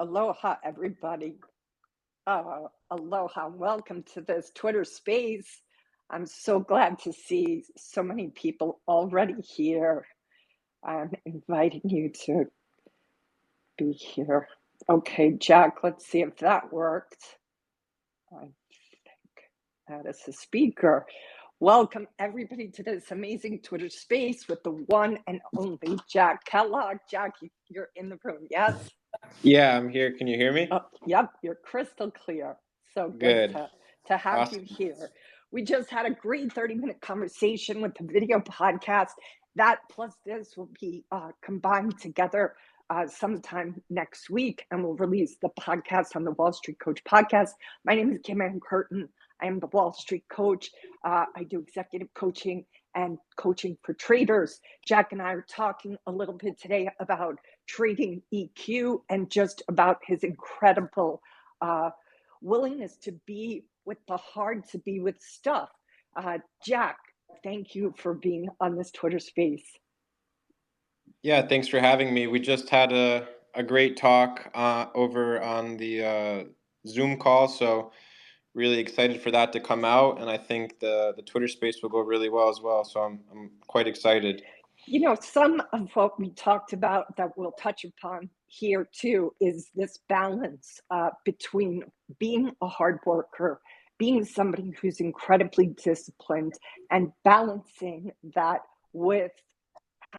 Aloha, everybody. Aloha. Welcome to this Twitter space. I'm so glad to see so many people already here. I'm inviting you to be here. Okay, Jack, let's see if that worked. I think that is the speaker. Welcome, everybody, to this amazing Twitter space with the one and only Jack Kellogg. Jack, you're in the room, yes? Yeah, I'm here. Can you hear me? Oh, yep, you're crystal clear. So good Good. to have Awesome. you here. We just had a great 30-minute conversation with the video podcast. That plus this will be combined together sometime next week, and we'll release the podcast on the Wall Street Coach podcast. My name is Ann Curtin. I am the Wall Street Coach. I do executive coaching and coaching for traders. Jack and I are talking a little bit today about trading EQ and just about his incredible willingness to be with the hard to be with stuff. Jack, thank you for being on this Twitter space. Yeah, thanks for having me. We just had a great talk over on the Zoom call, so really excited for that to come out, and I think the Twitter space will go really well as well, so I'm quite excited. You know, some of what we talked about that we'll touch upon here too is this balance between being a hard worker, being somebody who's incredibly disciplined, and balancing that with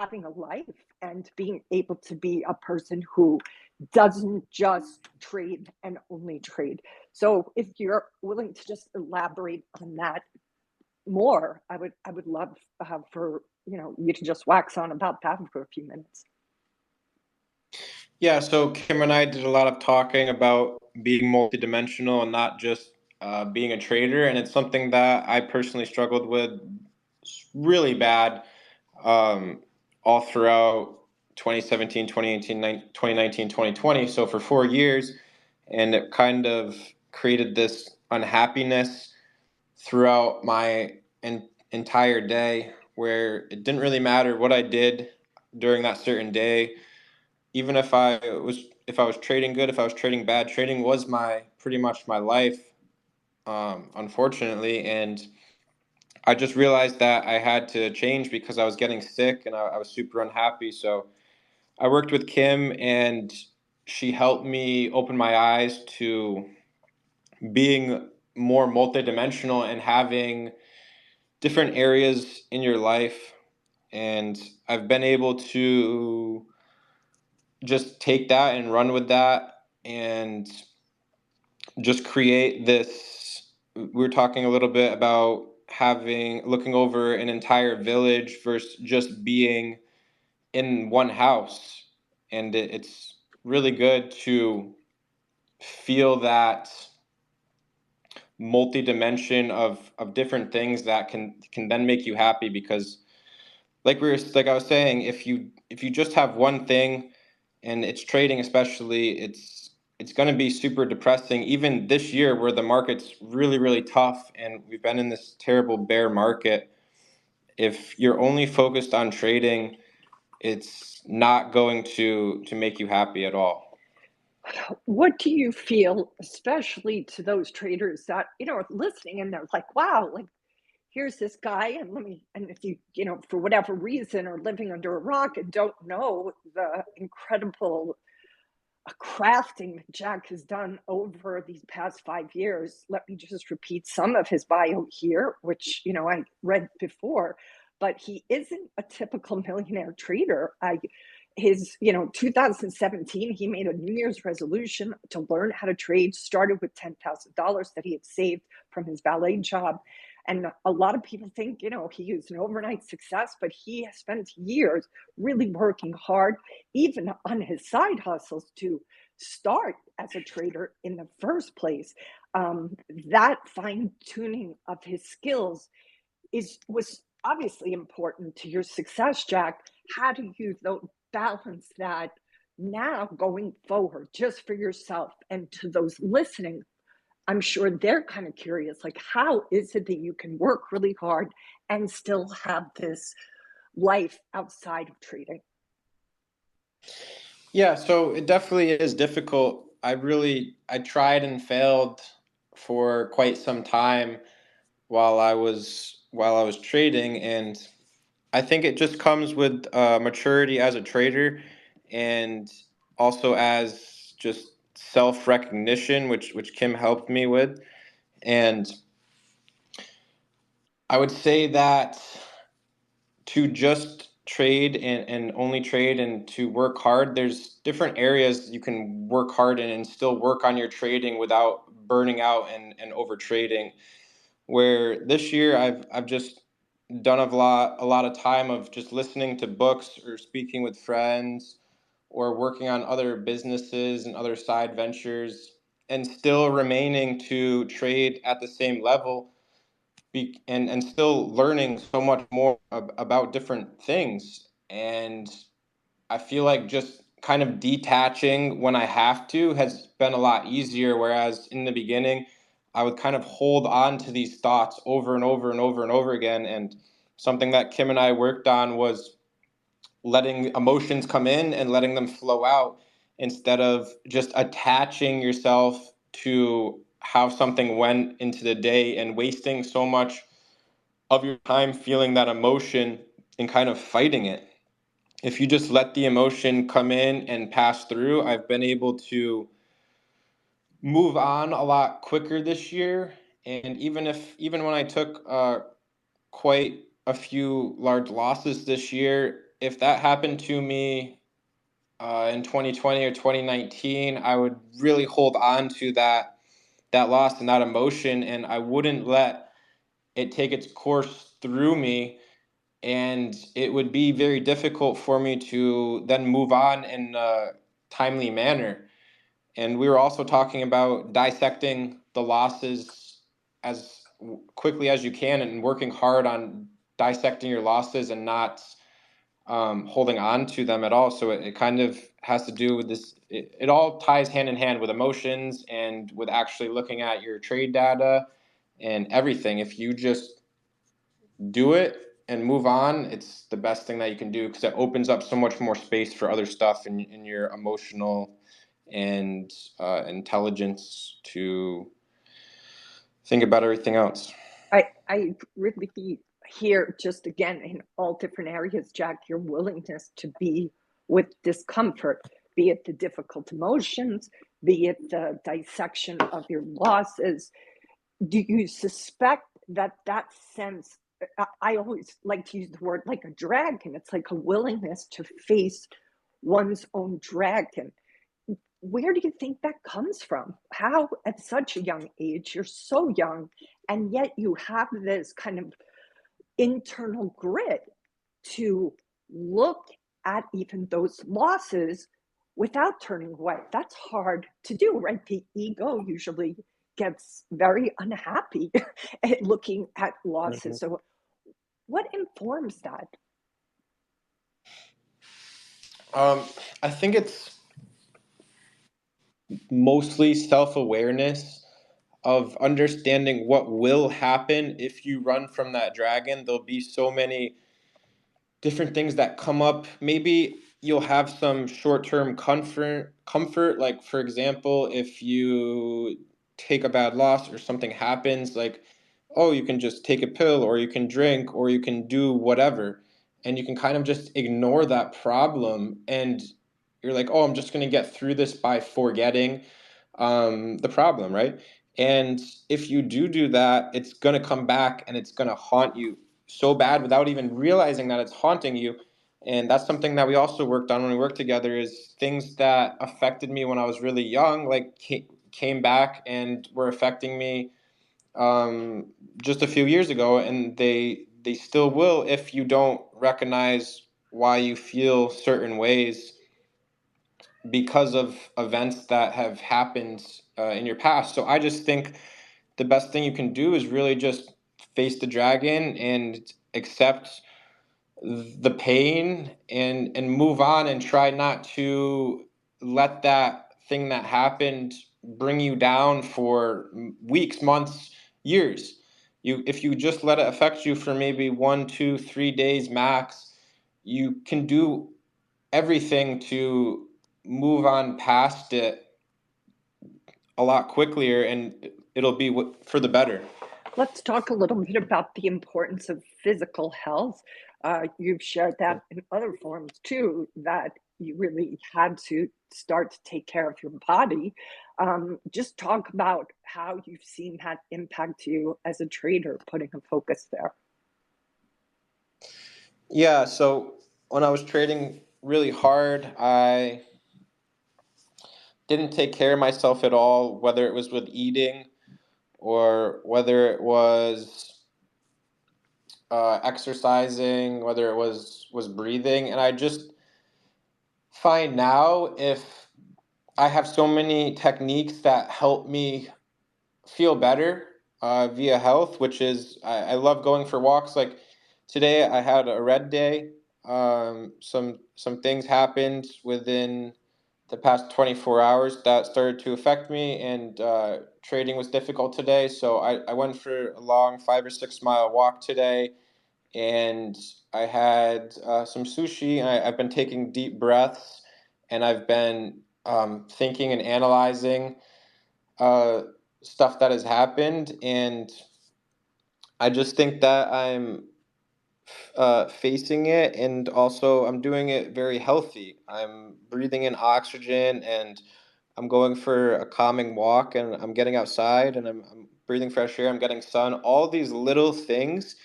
having a life and being able to be a person who doesn't just trade and only trade. So if you're willing to just elaborate on that more, I would love for you to just wax on about that for a few minutes. Yeah, so Kim and I did a lot of talking about being multidimensional and not just being a trader, and it's something that I personally struggled with really bad all throughout 2017, 2018, 2019, 2020. So for 4 years, and it kind of created this unhappiness throughout my entire day where it didn't really matter what I did during that certain day. Even if I was trading good, if I was trading bad, trading was pretty much my life, unfortunately. And I just realized that I had to change because I was getting sick and I was super unhappy. So I worked with Kim, and she helped me open my eyes to being more multidimensional and having different areas in your life. And I've been able to just take that and run with that and just create this. We were talking a little bit about looking over an entire village versus just being in one house. And it's really good to feel that multi-dimension of different things that can then make you happy, because like I was saying, if you just have one thing, and it's trading especially, it's going to be super depressing. Even this year where the market's really, really tough and we've been in this terrible bear market, if you're only focused on trading, it's not going to make you happy at all. What do you feel, especially to those traders that are listening and they're like, wow, like here's this guy, and if you for whatever reason are living under a rock and don't know the incredible crafting that Jack has done over these past 5 years, let me just repeat some of his bio here, which I read before, but he isn't a typical millionaire trader. His 2017, he made a New Year's resolution to learn how to trade, started with $10,000 that he had saved from his valet job. And a lot of people think, he was an overnight success, but he has spent years really working hard, even on his side hustles, to start as a trader in the first place. That fine tuning of his skills was obviously important to your success, Jack. How do you balance that now going forward, just for yourself and to those listening? I'm sure they're kind of curious, like, how is it that you can work really hard and still have this life outside of trading? Yeah, so it definitely is difficult. I tried and failed for quite some time while I was trading, and I think it just comes with maturity as a trader, and also as just self recognition, which Kim helped me with. And I would say that to just trade and only trade and to work hard, there's different areas you can work hard in and still work on your trading without burning out and over trading. Where this year I've just done a lot of time of just listening to books or speaking with friends or working on other businesses and other side ventures and still remaining to trade at the same level and still learning so much more about different things. And I feel like just kind of detaching when I have to has been a lot easier. Whereas in the beginning, I would kind of hold on to these thoughts over and over and over and over again. And something that Kim and I worked on was letting emotions come in and letting them flow out instead of just attaching yourself to how something went into the day and wasting so much of your time feeling that emotion and kind of fighting it. If you just let the emotion come in and pass through, I've been able to move on a lot quicker this year. And even when I took quite a few large losses this year, if that happened to me in 2020 or 2019, I would really hold on to that loss and that emotion, and I wouldn't let it take its course through me, and it would be very difficult for me to then move on in a timely manner. And we were also talking about dissecting the losses as quickly as you can and working hard on dissecting your losses and not holding on to them at all. So it kind of has to do with this. It all ties hand in hand with emotions and with actually looking at your trade data and everything. If you just do it and move on, it's the best thing that you can do because it opens up so much more space for other stuff in your emotional and intelligence to think about everything else. I really hear just again in all different areas, Jack, your willingness to be with discomfort, be it the difficult emotions, be it the dissection of your losses. Do you suspect that that sense, I always like to use the word like a dragon, it's like a willingness to face one's own dragon. Where do you think that comes from? How, at such a young age, you're so young, and yet you have this kind of internal grit to look at even those losses without turning away? That's hard to do, right? The ego usually gets very unhappy at looking at Mhm. losses. So, what informs that? Um, I think it's mostly self awareness of understanding what will happen if you run from that dragon. There'll be so many different things that come up. Maybe you'll have some short-term comfort, like for example, if you take a bad loss or something happens, like oh, you can just take a pill or you can drink or you can do whatever, and you can kind of just ignore that problem, and you're like, oh, I'm just going to get through this by forgetting the problem, right? And if you do that, it's going to come back and it's going to haunt you so bad without even realizing that it's haunting you. And that's something that we also worked on when we worked together, is things that affected me when I was really young, like came back and were affecting me um, just a few years ago, and they still will if you don't recognize why you feel certain ways because of events that have happened in your past. So I just think the best thing you can do is really just face the dragon and accept the pain and move on and try not to let that thing that happened bring you down for weeks, months, years. If you just let it affect you for maybe 1, 2, 3 days max, you can do everything to move on past it a lot quicker, and it'll be for the better. Let's talk a little bit about the importance of physical health. You've shared that in other forms too, that you really had to start to take care of your body. Just talk about how you've seen that impact you as a trader, putting a focus there. Yeah, so when I was trading really hard, I didn't take care of myself at all, whether it was with eating or whether it was exercising, whether it was breathing, and I just find now if I have so many techniques that help me feel better via health, which is I love going for walks. Like today, I had a red day. Some things happened within the past 24 hours that started to affect me, and trading was difficult today. So I went for a long 5 or 6 mile walk today, and I had some sushi. And I've been taking deep breaths, and I've been thinking and analyzing uh, stuff that has happened, and I just think that I'm facing it, and also I'm doing it very healthy. I'm breathing in oxygen, and I'm going for a calming walk, and I'm getting outside, and I'm breathing fresh air. I'm getting sun. All these little things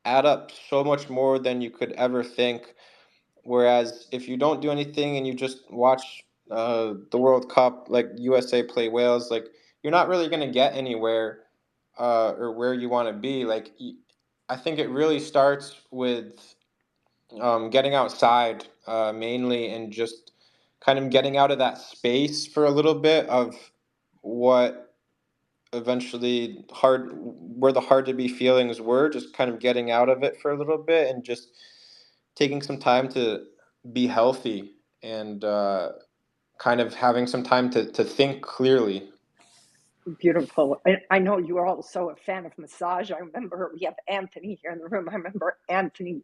add up so much more than you could ever think. Whereas if you don't do anything and you just watch the World Cup, like USA play Wales, like you're not really going to get anywhere or where you want to be. I think it really starts with getting outside mainly, and just kind of getting out of that space for a little bit of what eventually hard where the hard to be feelings were, just kind of getting out of it for a little bit and just taking some time to be healthy, and kind of having some time to think clearly. Beautiful. I know you are also a fan of massage. I remember we have Anthony here in the room. I remember Anthony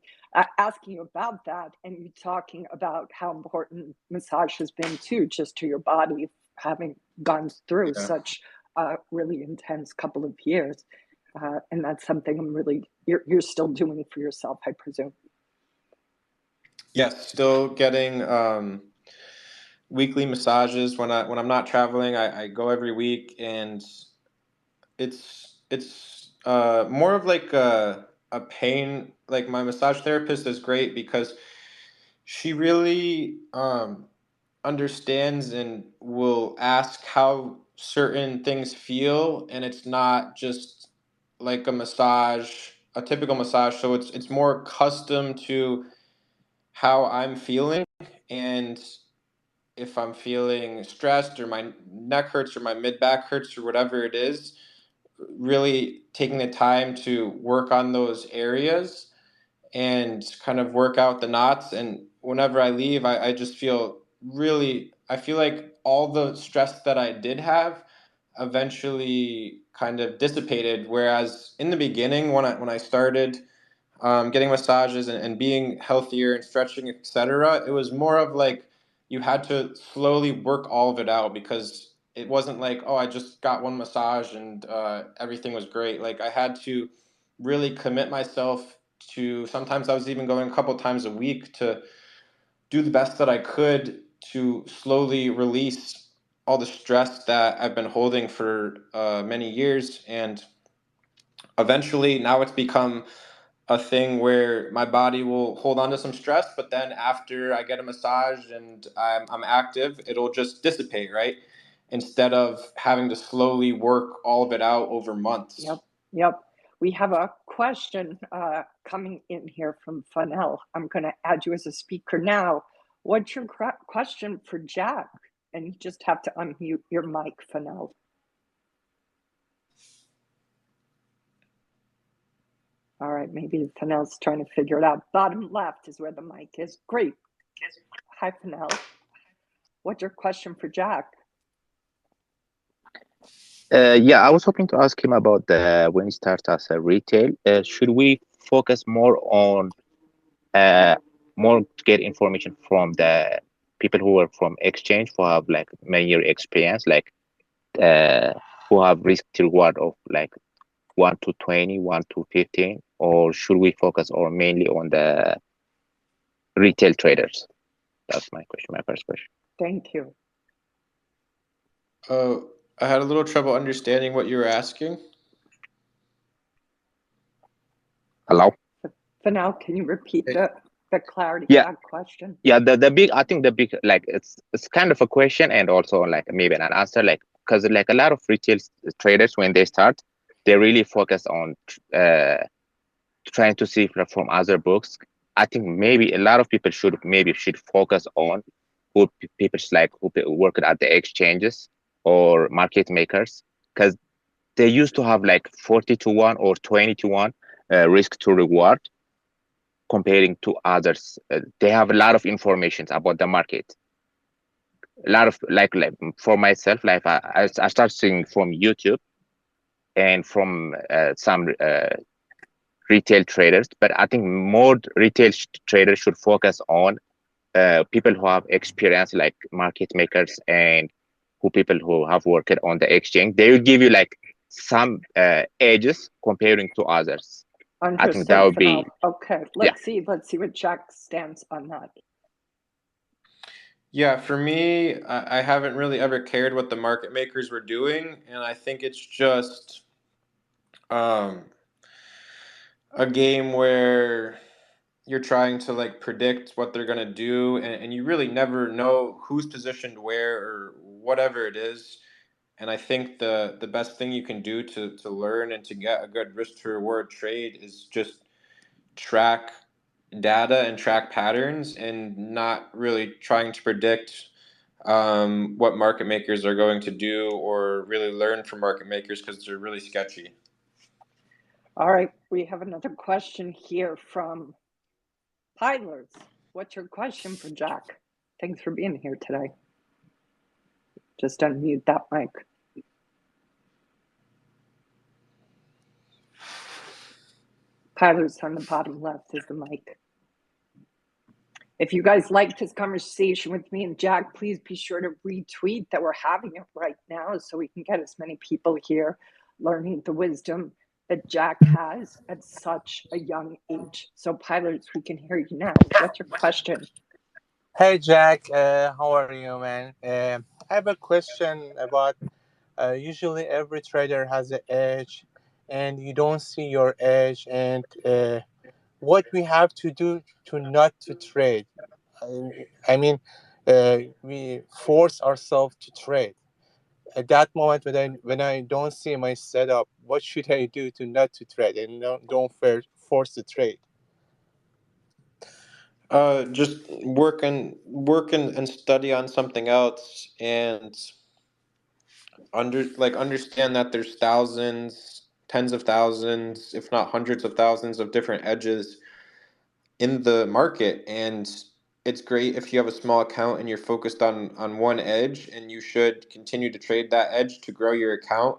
asking you about that, and you talking about how important massage has been too, just to your body, having gone through Yeah. such a really intense couple of years. And that's something you're still doing for yourself, I presume. Yes, still getting weekly massages when I'm not traveling. I go every week, and it's more of like a pain. Like my massage therapist is great because she really understands and will ask how certain things feel, and it's not just like a typical massage. So it's more custom to how I'm feeling, and if I'm feeling stressed or my neck hurts or my mid back hurts or whatever it is, really taking the time to work on those areas and kind of work out the knots. And whenever I leave, I just feel really, I feel like all the stress that I did have eventually kind of dissipated. Whereas in the beginning, when I started getting massages and being healthier and stretching, etc., it was more of like you had to slowly work all of it out, because it wasn't like, oh, I just got one massage and everything was great. Like I had to really commit myself to, sometimes I was even going a couple times a week to do the best that I could to slowly release all the stress that I've been holding for many years. And eventually now it's become a thing where my body will hold on to some stress, but then after I get a massage and I'm active, it'll just dissipate, right? Instead of having to slowly work all of it out over Yep, months. yep. We have a question coming in here from Fanel. I'm going to add you as a speaker now. What's your question for Jack? And you just have to unmute your mic, Fanel. All right, maybe Fanel's trying to figure it out. Bottom left is where the mic is. Great. Hi, Fanel. What's your question for Jack? Yeah, I was hoping to ask him about the when he starts as a retail. Should we focus uh, more to get information from the people who are from exchange who have like many year experience, like uh, who have risk to reward of like 1 to 20, 1 to 15, or should we focus on mainly on the retail traders? That's my question, my first question. Thank you. I had a little trouble understanding what you were asking. Hello? For now, can you repeat the clarity of Yeah, that question? yeah, the big, I think the big, like it's kind of a question and also like maybe an answer, like because like a lot of retail traders when they start, they really focus on trying to see from other books. I think maybe a lot of people should focus on who people's like work at the exchanges or market makers, because they used to have like 40 to 1 or 20 to 1 risk to reward comparing to others. They have a lot of information about the market. A lot of like for myself, like I start seeing from YouTube and from some retail traders, but I think more retail traders should focus on people who have experience, like market makers and who people who have worked on the exchange. They will give you like some edges comparing to others. I think that Understood would for now. be, Okay, yeah. let's see what Jack stands on that. Yeah, for me, I haven't really ever cared what the market makers were doing, and I think it's just um, a game where you're trying to like predict what they're gonna do, and you really never know who's positioned where or whatever it is. And I think the best thing you can do to learn and to get a good risk to reward trade is just track data and track patterns and not really trying to predict what market makers are going to do or really learn from market makers because they're really sketchy. All right, we have another question here from Pilers. What's your question for Jack? Thanks for being here today. Just unmute that mic. Pilers on the bottom left is the mic. If you guys liked this conversation with me and Jack, please be sure to retweet that we're having it right now so we can get as many people here learning the wisdom that Jack has at such a young age. So, pilots, we can hear you now. What's your question? Hey Jack, how are you, man? I have a question about usually every trader has an edge, and you don't see your edge, and what we have to do to not to trade. I mean, we force ourselves to trade. At that moment, when I don't see my setup, what should I do to not to trade and don't force the trade? Just work and study on something else and understand that there's thousands, tens of thousands, if not hundreds of thousands of different edges in the market, and it's great if you have a small account and you're focused on one edge, and you should continue to trade that edge to grow your account,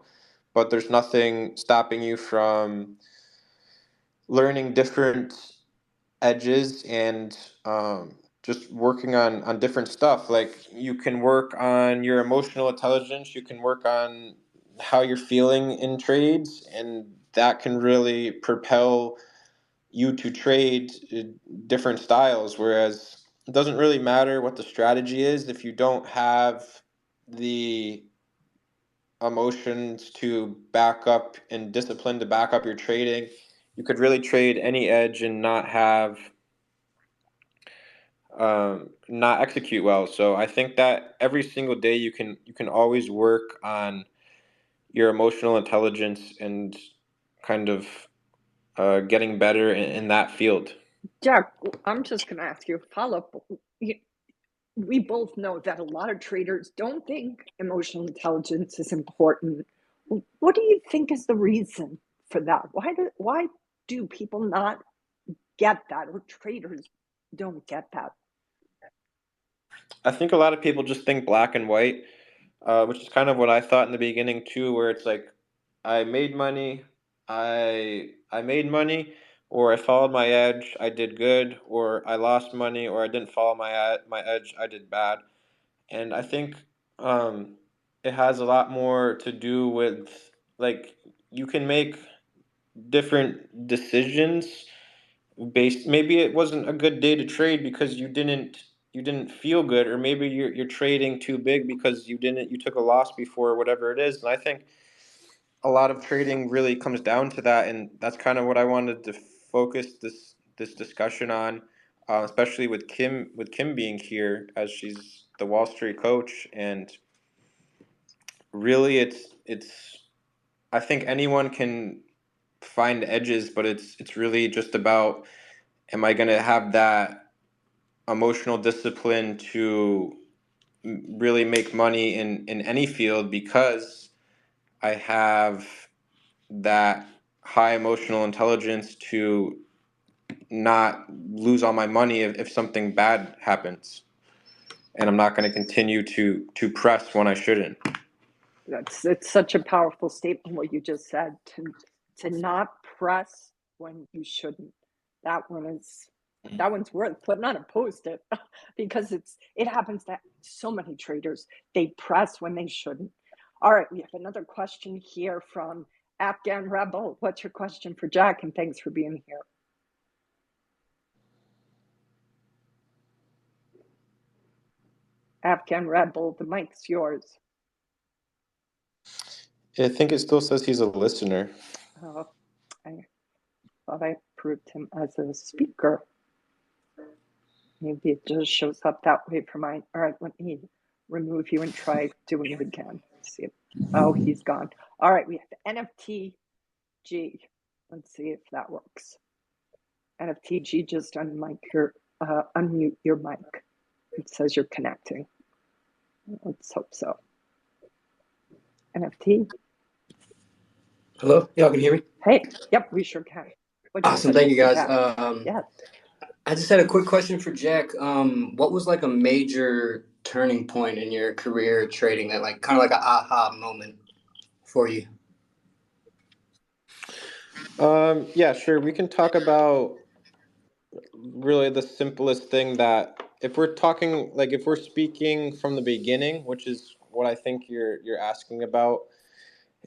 but there's nothing stopping you from learning different edges and just working on different stuff. Like you can work on your emotional intelligence, you can work on how you're feeling in trades, and that can really propel you to trade different styles. Whereas it doesn't really matter what the strategy is if you don't have the emotions to back up and discipline to back up your trading. You could really trade any edge and not execute well. So I think that every single day you can always work on your emotional intelligence and kind of getting better in that field. Jack, I'm just going to ask you a follow up. We both know that a lot of traders don't think emotional intelligence is important. What do you think is the reason for that? Why do people not get that, or traders don't get that? I think a lot of people just think black and white, which is kind of what I thought in the beginning too, where it's like I made money, I made money, or I followed my edge, I did good, or I lost money, or I didn't follow my edge, I did bad. And I think um, it has a lot more to do with, like, you can make different decisions based, maybe it wasn't a good day to trade because you didn't feel good, or maybe you're trading too big because you took a loss before, or whatever it is. And I think a lot of trading really comes down to that, and that's kind of what I wanted to focus this discussion on, especially with Kim being here, as she's the Wall Street coach. And really, it's I think anyone can find edges, but it's really just about, am I going to have that emotional discipline to really make money in any field, because I have that high emotional intelligence to not lose all my money if something bad happens, and I'm not going to continue to press when I shouldn't. It's such a powerful statement what you just said, to not press when you shouldn't. That one's worth putting on a post-it because it happens to so many traders. They press when they shouldn't. All right, we have another question here from Afghan Rebel. What's your question for Jack? And thanks for being here. Afghan Rebel, the mic's yours. I think it still says he's a listener. Oh, I thought I approved him as a speaker. Maybe it just shows up that way for mine. All right, let me remove you and try doing it again. Let's see if, oh, he's gone. All right, we have NFTG. Let's see if that works. NFTG, just unmute your mic. It says you're connecting. Let's hope so. NFT. Hello, y'all can hear me? Hey, yep, we sure can. Awesome, thank you guys. Yeah. I just had a quick question for Jack. What was like a major turning point in your career trading that like kind of like an aha moment for you? Yeah, sure. We can talk about really the simplest thing, that if we're talking, like, if we're speaking from the beginning, which is what I think you're asking about,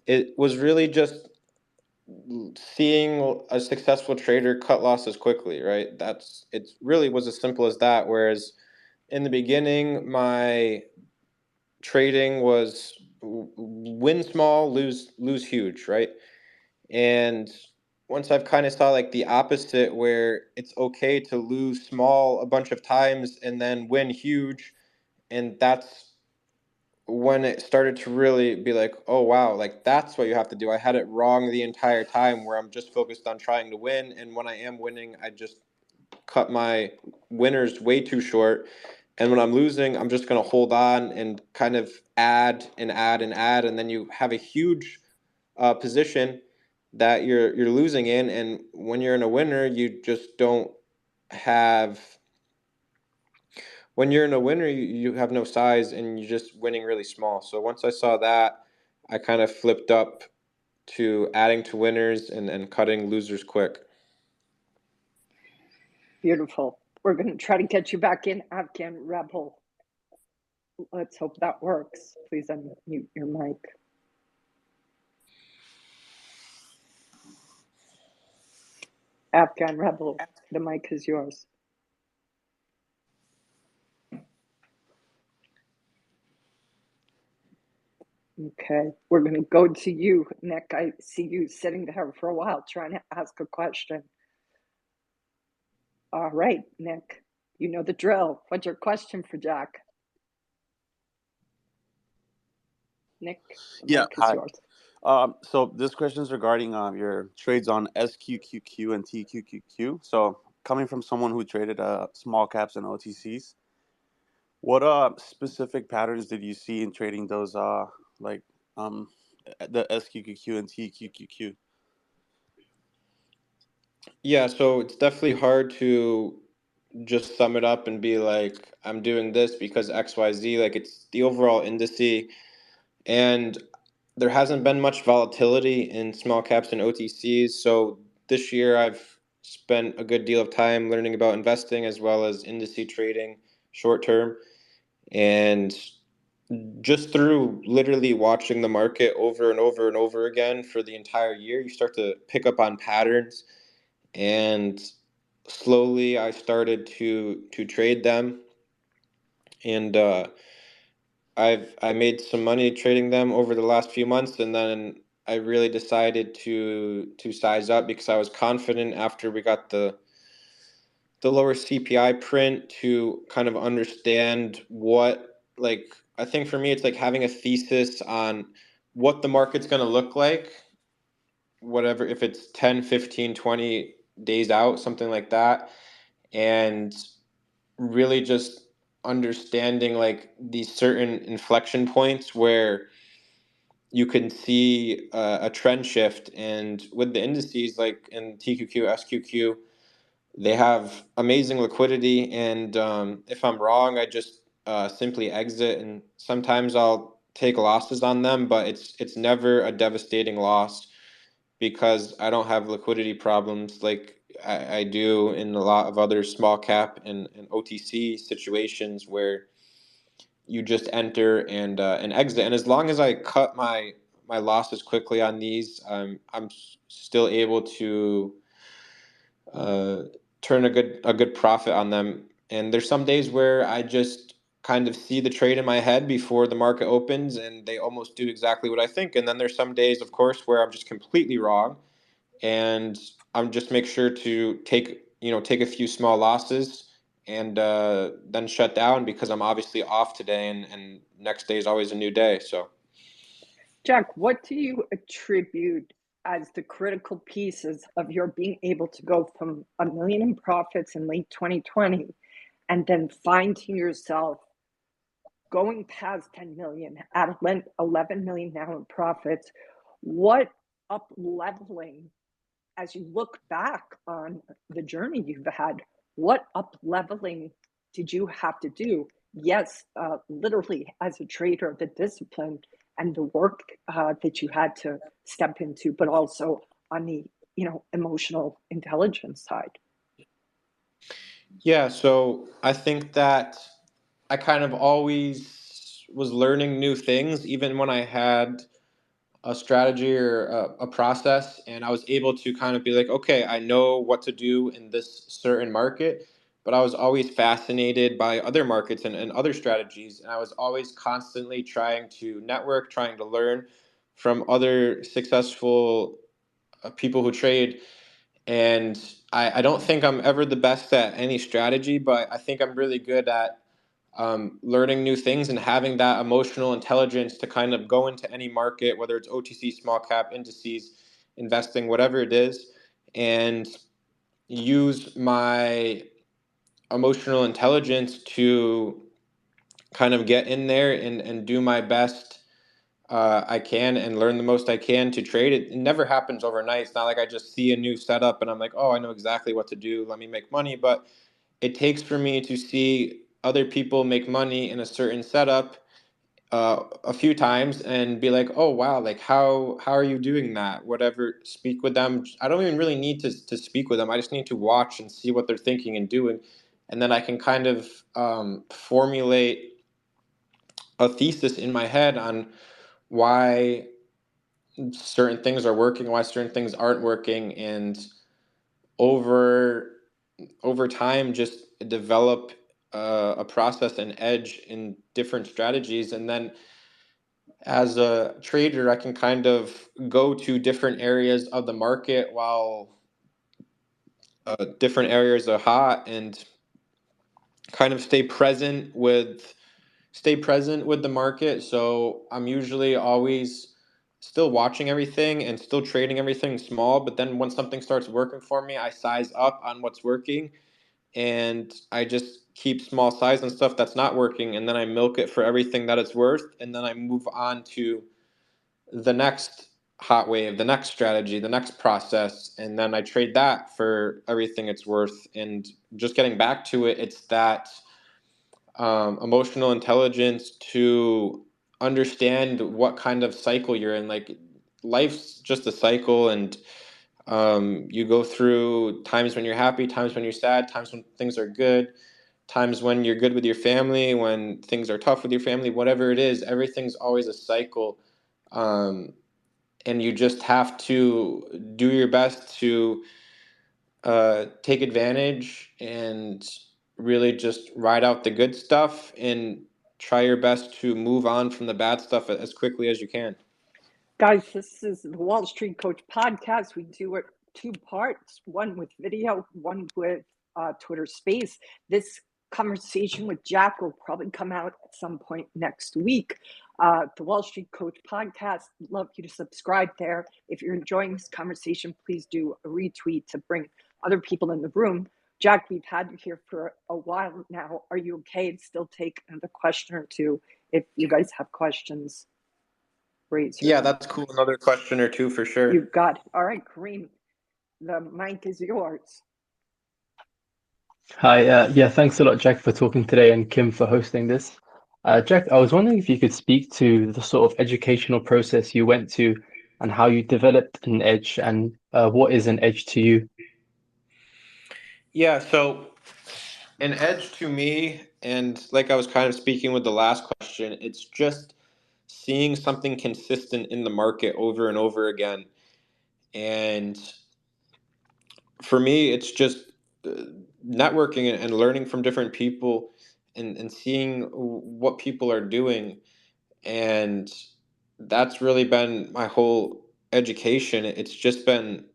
it was really just seeing a successful trader cut losses quickly, right? It really was as simple as that. Whereas in the beginning, my trading was win small, lose huge, right? And once I've kind of saw like the opposite, where it's okay to lose small a bunch of times and then win huge, and that's when it started to really be like, oh wow, like that's what you have to do. I had it wrong the entire time, where I'm just focused on trying to win, and when I am winning, I just cut my winners way too short. And when I'm losing, I'm just going to hold on and kind of add and add and add, and then you have a huge position that you're losing in. And when you're in a winner, you just don't have. When you're in a winner, you have no size, and you're just winning really small. So once I saw that, I kind of flipped up to adding to winners and cutting losers quick. Beautiful. We're going to try to get you back in, Afghan Rebel. Let's hope that works. Please unmute your mic. Afghan Rebel, the mic is yours. Okay, we're going to go to you, Nick. I see you sitting there for a while trying to ask a question. All right, Nick, you know the drill. What's your question for Jack? Nick, the mic is yours. So this question is regarding your trades on SQQQ and TQQQ. So coming from someone who traded small caps and OTCs, what specific patterns did you see in trading those the SQQQ and TQQQ? Yeah, so it's definitely hard to just sum it up and be like, I'm doing this because XYZ. Like, it's the overall indice, and there hasn't been much volatility in small caps and OTCs. So this year I've spent a good deal of time learning about investing as well as indice trading short term. And just through literally watching the market over and over and over again for the entire year, you start to pick up on patterns, and slowly I started to trade them, and I made some money trading them over the last few months, and then I really decided to size up because I was confident after we got the lower CPI print to kind of understand what, like, I think for me it's like having a thesis on what the market's going to look like, whatever, if it's 10, 15, 20 days out, something like that, and really just understanding like these certain inflection points where you can see a trend shift. And with the indices like in TQQ, SQQ, they have amazing liquidity, and if I'm wrong, I just simply exit. And sometimes I'll take losses on them, but it's never a devastating loss because I don't have liquidity problems like I do in a lot of other small cap and OTC situations where you just enter and exit. And as long as I cut my losses quickly on these, I'm still able to uh, turn a good profit on them. And there's some days where I just kind of see the trade in my head before the market opens, and they almost do exactly what I think. And then there's some days, of course, where I'm just completely wrong, and I'm just make sure to take a few small losses and then shut down because I'm obviously off today, and next day is always a new day. So. Jack, what do you attribute as the critical pieces of your being able to go from a million in profits in late 2020 and then finding yourself going past 10 million at 11 million now in profits? What up leveling, as you look back on the journey you've had, what up leveling did you have to do? Yes, literally as a trader, the discipline and the work that you had to step into, but also on the emotional intelligence side. Yeah, so I think that I kind of always was learning new things, even when I had a strategy or a process, and I was able to kind of be like, okay, I know what to do in this certain market, but I was always fascinated by other markets and other strategies, and I was always constantly trying to network, trying to learn from other successful people who trade. And I don't think I'm ever the best at any strategy, but I think I'm really good at learning new things and having that emotional intelligence to kind of go into any market, whether it's OTC, small cap, indices, investing, whatever it is, and use my emotional intelligence to kind of get in there and do my best I can and learn the most I can to trade. It never happens overnight. It's not like I just see a new setup and I'm like, oh, I know exactly what to do. Let me make money. But it takes for me to see other people make money in a certain setup a few times and be like, oh wow, like how are you doing that? Whatever, speak with them. I don't even really need to speak with them. I just need to watch and see what they're thinking and doing, and then I can kind of formulate a thesis in my head on why certain things are working, why certain things aren't working, and over over time just develop a process and edge in different strategies. And then as a trader, I can kind of go to different areas of the market while different areas are hot, and kind of stay present with the market. So I'm usually always still watching everything and still trading everything small, but then when something starts working for me, I size up on what's working, and I just keep small size on stuff that's not working, and then I milk it for everything that it's worth, and then I move on to the next hot wave, the next strategy, the next process, and then I trade that for everything it's worth. And just getting back to it, it's that emotional intelligence to understand what kind of cycle you're in. Like, life's just a cycle, and you go through times when you're happy, times when you're sad, times when things are good, times when you're good with your family, when things are tough with your family, whatever it is, everything's always a cycle. Um, and you just have to do your best to take advantage and really just ride out the good stuff and try your best to move on from the bad stuff as quickly as you can. Guys, this is the Wall Street Coach podcast. We do it two parts, one with video, one with Twitter Space. This conversation with Jack will probably come out at some point next week. The Wall Street Coach podcast, love you to subscribe there. If you're enjoying this conversation, please do a retweet to bring other people in the room. Jack, we've had you here for a while now. Are you okay? It'd still take another question or two if you guys have questions. Raise your Yeah, hand. that's cool. Another question or two for sure. You've got it. All right, Kareem, the mic is yours. Hi, yeah, thanks a lot, Jack, for talking today, and Kim for hosting this. Jack, I was wondering if you could speak to the sort of educational process you went to and how you developed an edge, and what is an edge to you? Yeah, so an edge to me, and like I was kind of speaking with the last question, it's just seeing something consistent in the market over and over again. And for me, it's just networking and learning from different people and seeing what people are doing. And that's really been my whole education. It's just been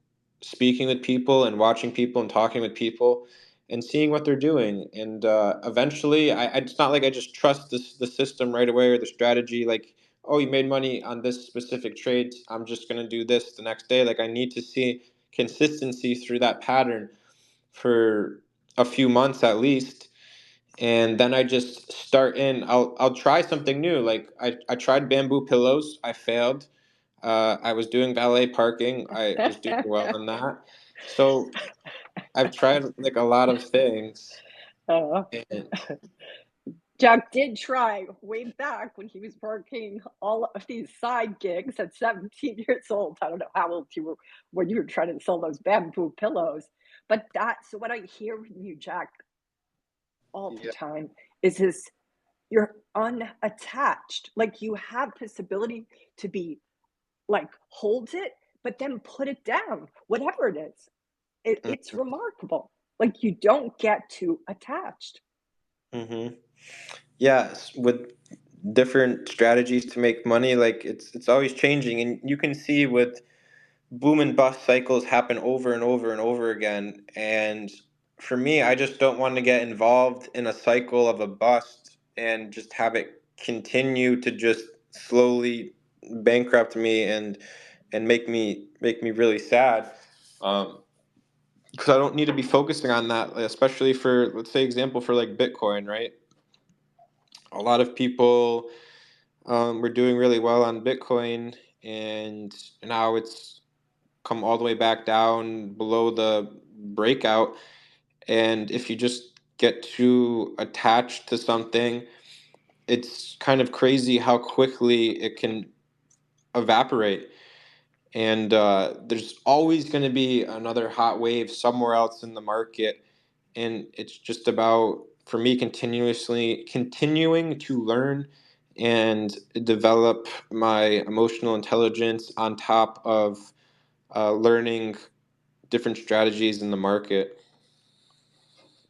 speaking with people and watching people and talking with people and seeing what they're doing. And eventually, it's not like I just trust the system right away or the strategy. Like, oh, you made money on this specific trade, I'm just going to do this the next day. Like, I need to see consistency through that pattern for a few months at least, and then I just start in. I'll try something new. Like I tried bamboo pillows. I failed. I was doing valet parking. I was doing well in that. So I've tried like a lot of things. uh, And Jack did try way back when he was working all of these side gigs at 17 years old. I don't know how old you were when you were trying to sell those bamboo pillows. But that's what I hear from you, Jack, all the yeah, time is this: you're unattached. Like you have this ability to be like hold it, but then put it down, whatever it is. It's remarkable. Like you don't get too attached. mm-hmm. Yes, with different strategies to make money, like it's always changing, and you can see with boom and bust cycles happen over and over and over again. And for me, I just don't want to get involved in a cycle of a bust and just have it continue to just slowly bankrupt me and make me really sad. Because I don't need to be focusing on that, especially for, let's say, example for like Bitcoin, right? A lot of people were doing really well on Bitcoin, and now it's come all the way back down below the breakout. And if you just get too attached to something, it's kind of crazy how quickly it can evaporate. And there's always going to be another hot wave somewhere else in the market. And it's just about, for me, continuing to learn and develop my emotional intelligence on top of learning different strategies in the market.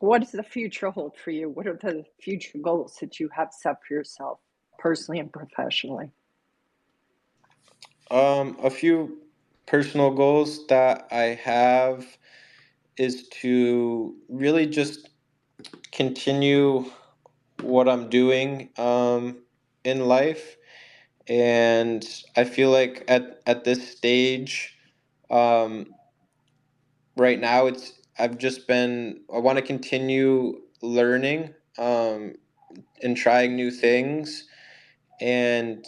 What does the future hold for you? What are the future goals that you have set for yourself, personally and professionally? A few personal goals that I have is to really just continue what I'm doing in life. And I feel like at this stage, um, right now, I want to continue learning and trying new things. And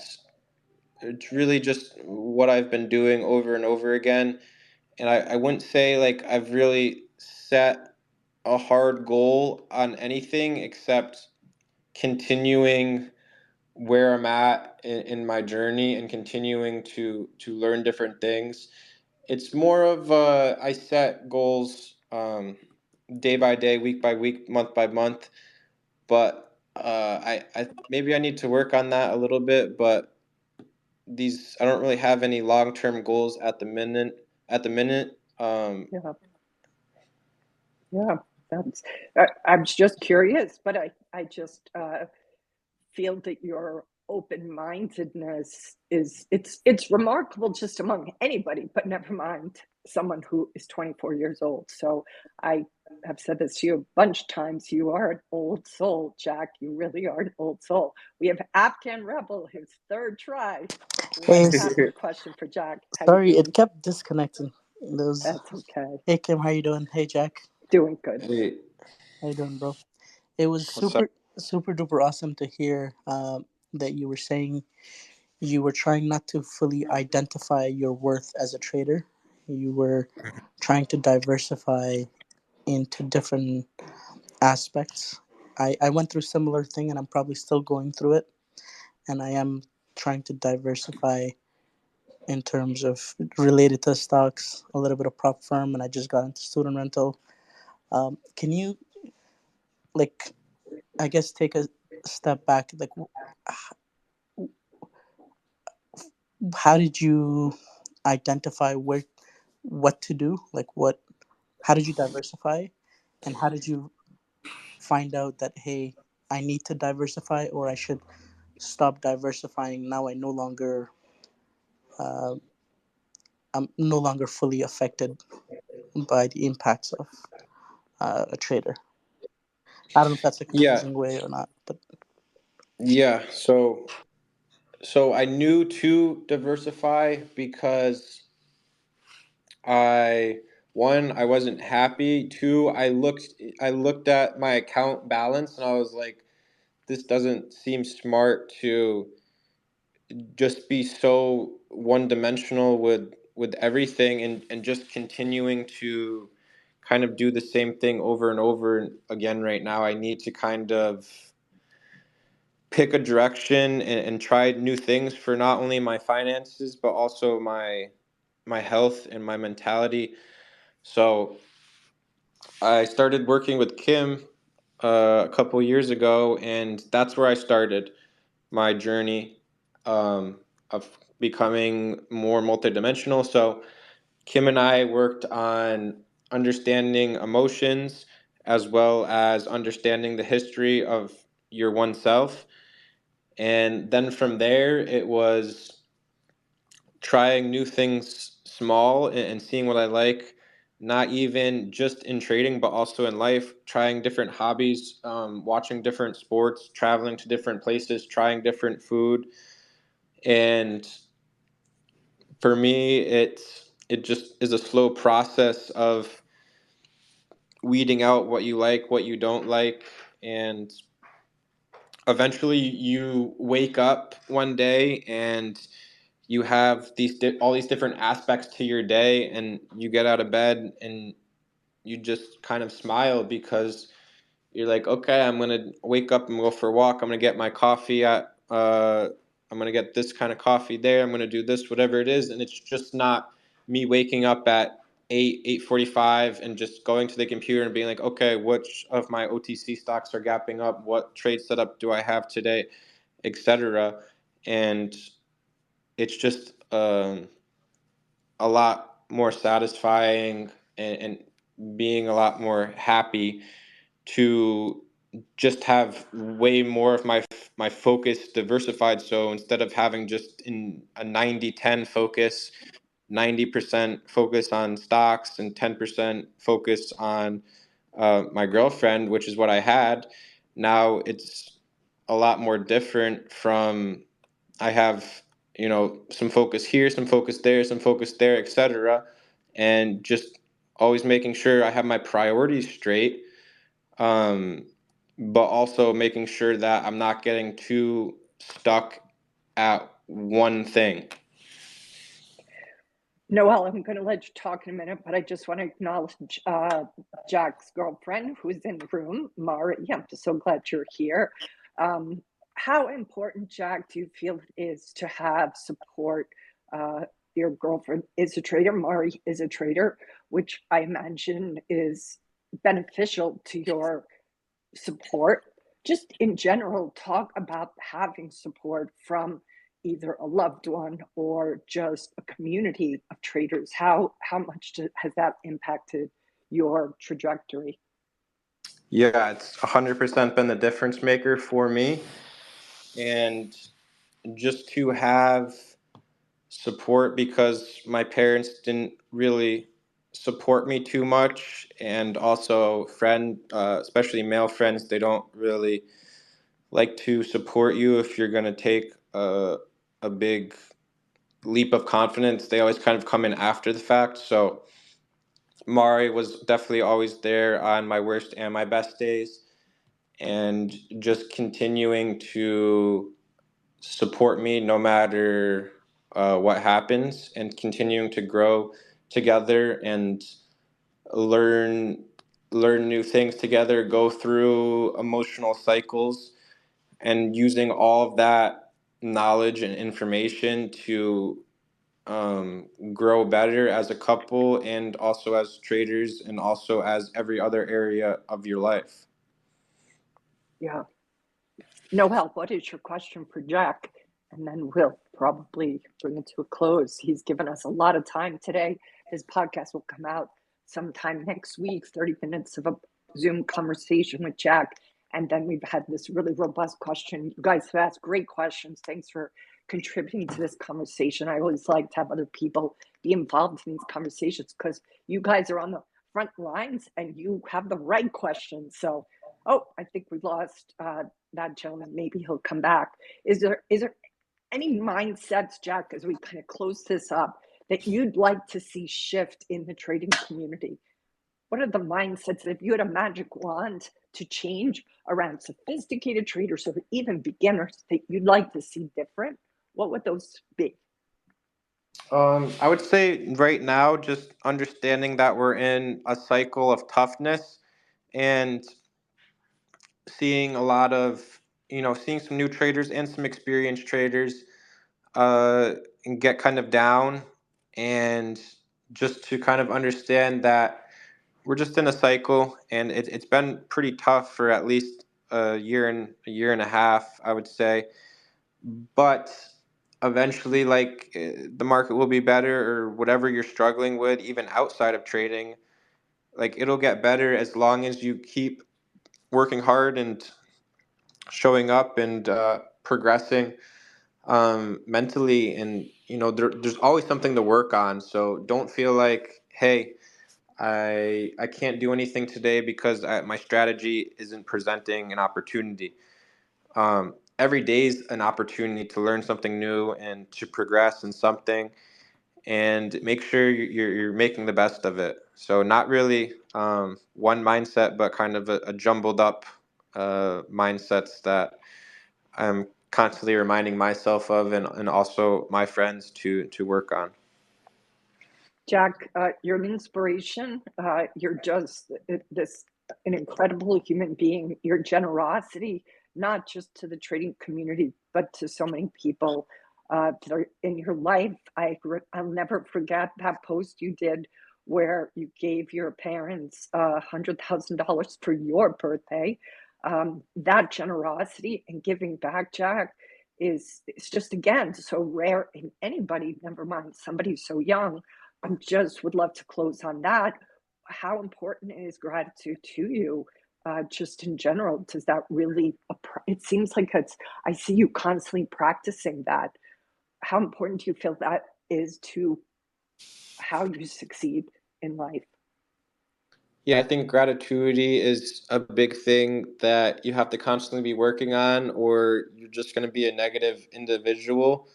it's really just what I've been doing over and over again. And I wouldn't say like I've really set a hard goal on anything except continuing where I'm at in my journey and continuing to learn different things. It's more of I set goals day by day, week by week, month by month, but I maybe I need to work on that a little bit. But I don't really have any long-term goals at the minute. Yeah, yeah. That's. I'm just curious, but I just feel that your open-mindedness is it's remarkable just among anybody, but never mind someone who is 24 years old. So I have said this to you a bunch of times. You are an old soul, Jack. You really are an old soul. We have Afghan Rebel, his third try. Hey, Let's have your question for Jack. How you sorry, it doing? kept disconnecting. Those. That's okay. Hey Kim, how you doing? Hey Jack, Doing good. Hey, how you doing, bro? It was what's up? super duper awesome to hear that you were saying you were trying not to fully identify your worth as a trader. You were trying to diversify into different aspects. I went through similar thing and I'm probably still going through it. And I am trying to diversify in terms of related to stocks, a little bit of prop firm, and I just got into student rental. Can you, like, I guess, take a step back? Like, how did you identify what to do? Like, how did you diversify? And how did you find out that, hey, I need to diversify or I should stop diversifying? Now uh, I'm no longer fully affected by the impacts of a trader. I don't know if that's a Yeah, confusing way or not, but yeah. So I knew to diversify because I wasn't happy. Two, I looked at my account balance and I was like, this doesn't seem smart to just be so one dimensional with everything and just continuing to kind of do the same thing over and over again right now. I need to kind of pick a direction and try new things for not only my finances but also my health and my mentality. So I started working with Kim a couple years ago, and that's where I started my journey of becoming more multidimensional. So Kim and I worked on understanding emotions as well as understanding the history of your oneself. And then from there, it was trying new things small and seeing what I like, not even just in trading, but also in life, trying different hobbies, watching different sports, traveling to different places, trying different food. And for me, it just is a slow process of weeding out what you like, what you don't like, and eventually you wake up one day and you have all these different aspects to your day, and you get out of bed and you just kind of smile because you're like, okay, I'm gonna wake up and go for a walk. I'm gonna get my coffee at I'm gonna get this kind of coffee there. I'm gonna do this, whatever it is, and it's just not me waking up at 8:45 and just going to the computer and being like, okay, which of my OTC stocks are gapping up? What trade setup do I have today, etc. And it's just a lot more satisfying and being a lot more happy to just have way more of my focus diversified. So instead of having just in a 90-10 focus, 90% focus on stocks and 10% focus on my girlfriend, which is what I had, now it's a lot more different from I have, some focus here, some focus there, some focus there, etc. And just always making sure I have my priorities straight, um, but also making sure that I'm not getting too stuck at one thing. Noel, I'm going to let you talk in a minute, but I just want to acknowledge Jack's girlfriend who's in the room, Mari. I'm just so glad you're here. How important, Jack, do you feel it is to have support? Your girlfriend is a trader, Mari is a trader, which I imagine is beneficial to your support. just in general, talk about having support from either a loved one or just a community of traders. How much has that impacted your trajectory? Yeah, it's 100% been the difference maker for me. And just to have support, because my parents didn't really support me too much, and also especially male friends, they don't really like to support you if you're going to take a big leap of confidence. They always kind of come in after the fact. So Mari was definitely always there on my worst and my best days, and just continuing to support me no matter what happens, and continuing to grow together and learn new things together, go through emotional cycles, and using all of that knowledge and information to grow better as a couple, and also as traders, and also as every other area of your life. Yeah. Noel, what is your question for Jack? And then we'll probably bring it to a close. He's given us a lot of time today. His podcast will come out sometime next week, 30 minutes of a Zoom conversation with Jack. And then we've had this really robust question. You guys have asked great questions. Thanks for contributing to this conversation. I always like to have other people be involved in these conversations because you guys are on the front lines and you have the right questions. So, I think we lost that gentleman. Maybe he'll come back. Is there any mindsets, Jack, as we kind of close this up, that you'd like to see shift in the trading community? What are the mindsets that if you had a magic wand to change around sophisticated traders or even beginners that you'd like to see different? What would those be? I would say right now, just understanding that we're in a cycle of toughness, and seeing a lot of, seeing some new traders and some experienced traders uh, and get kind of down, and just to kind of understand that we're just in a cycle, and it's been pretty tough for at least a year and a half, I would say. But eventually, like, the market will be better, or whatever you're struggling with, even outside of trading, like, it'll get better as long as you keep working hard and showing up and progressing mentally. And there's always something to work on, so don't feel like, hey, I can't do anything today because my strategy isn't presenting an opportunity. Every day is an opportunity to learn something new and to progress in something, and make sure you're making the best of it. So not really one mindset, but kind of a jumbled up mindsets that I'm constantly reminding myself of, and also my friends to work on. Jack, you're an inspiration. You're just an incredible human being. Your generosity, not just to the trading community, but to so many people that are in your life. I'll never forget that post you did where you gave your parents $100,000 for your birthday. That generosity and giving back, Jack, it's just again so rare in anybody. Never mind somebody so young. I just would love to close on that. How important is gratitude to you, just in general? Does that really, it seems like I see you constantly practicing that. How important do you feel that is to how you succeed in life? Yeah, I think gratitude is a big thing that you have to constantly be working on, or you're just going to be a negative individual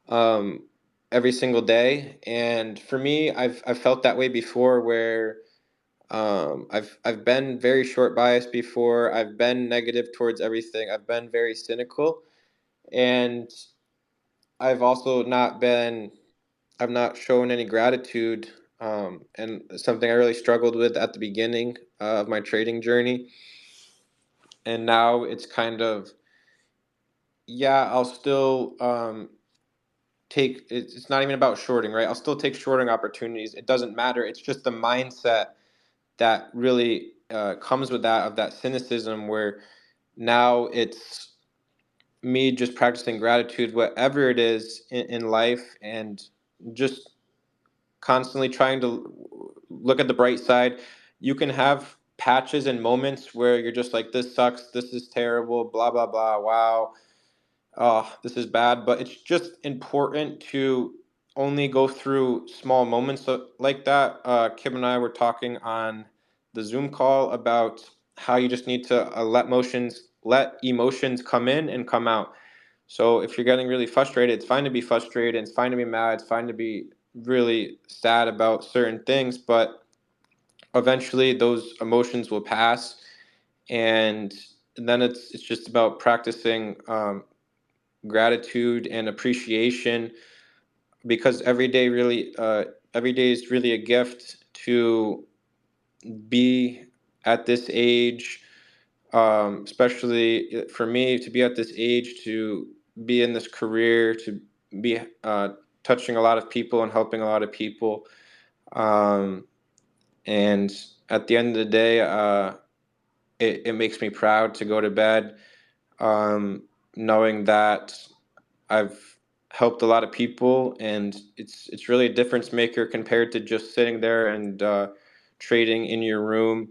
um, every single day. And for me, I've felt that way before, where I've been very short biased before. I've been negative towards everything. I've been very cynical, and I've also not been. I've not shown any gratitude, and something I really struggled with at the beginning of my trading journey. And now it's kind of, yeah, I'll still take. It's not even about shorting, right? I'll still take shorting opportunities. It doesn't matter. It's just the mindset that really comes with that, of that cynicism, where now it's me just practicing gratitude, whatever it is in life, and just constantly trying to look at the bright side. You can have patches and moments where you're just like, this sucks, this is terrible, blah, blah, blah, wow, oh, this is bad. But it's just important to only go through small moments like that. Kim and I were talking on the Zoom call about how you just need to let emotions come in and come out. So if you're getting really frustrated, it's fine to be frustrated. It's fine to be mad. It's fine to be really sad about certain things, but eventually those emotions will pass, and then it's just about practicing gratitude and appreciation, because every day is really a gift to be at this age, especially for me to be at this age, to be in this career, to be touching a lot of people and helping a lot of people. Um, and at the end of the day, it makes me proud to go to bed, knowing that I've helped a lot of people, and it's really a difference maker compared to just sitting there and trading in your room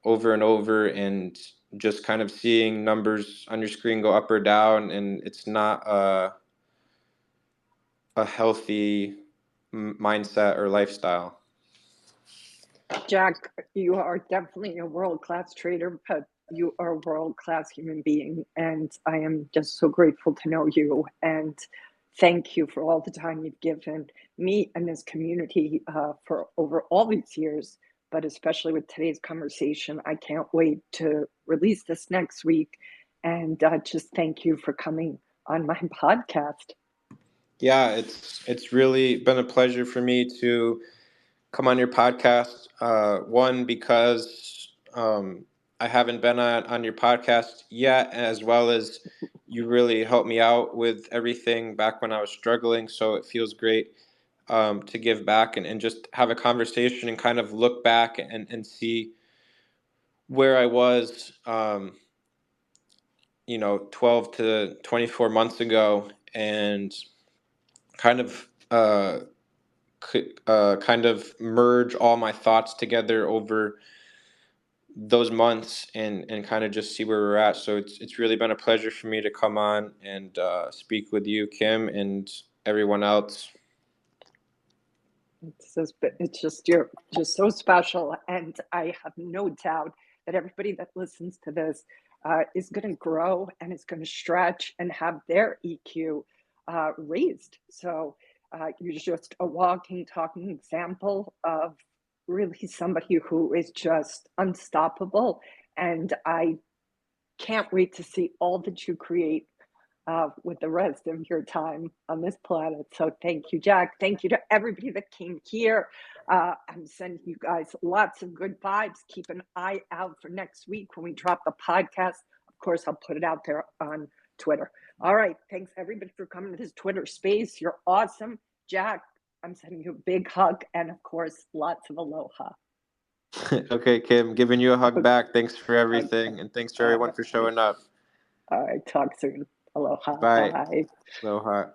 over and over and just kind of seeing numbers on your screen go up or down, and it's not a healthy mindset or lifestyle. Jack, you are definitely a world-class trader, but you are a world-class human being, and I am just so grateful to know you. And thank you for all the time you've given me and this community for over all these years, but especially with today's conversation. I can't wait to release this next week. And just thank you for coming on my podcast. Yeah, it's really been a pleasure for me to come on your podcast. One, because I haven't been on your podcast yet, as well as you really helped me out with everything back when I was struggling. So it feels great to give back and just have a conversation and kind of look back and see where I was, 12 to 24 months ago, and kind of kind of merge all my thoughts together over those months and kind of just see where we're at. So it's really been a pleasure for me to come on and speak with you, Kim, and everyone else. It's just you're just so special, and I have no doubt that everybody that listens to this is going to grow and is going to stretch and have their EQ raised. So you're just a walking, talking example of really somebody who is just unstoppable, and I can't wait to see all that you create with the rest of your time on this planet. So thank you, Jack. Thank you to everybody that came here. I'm sending you guys lots of good vibes. Keep an eye out for next week when we drop the podcast. Of course, I'll put it out there on Twitter. All right. Thanks, everybody, for coming to this Twitter space. You're awesome. Jack, I'm sending you a big hug and, of course, lots of aloha. Okay, Kim, giving you a hug back. Thanks for everything, and thanks to everyone for showing up. All right. Talk soon. Aloha. Bye. Bye. Aloha.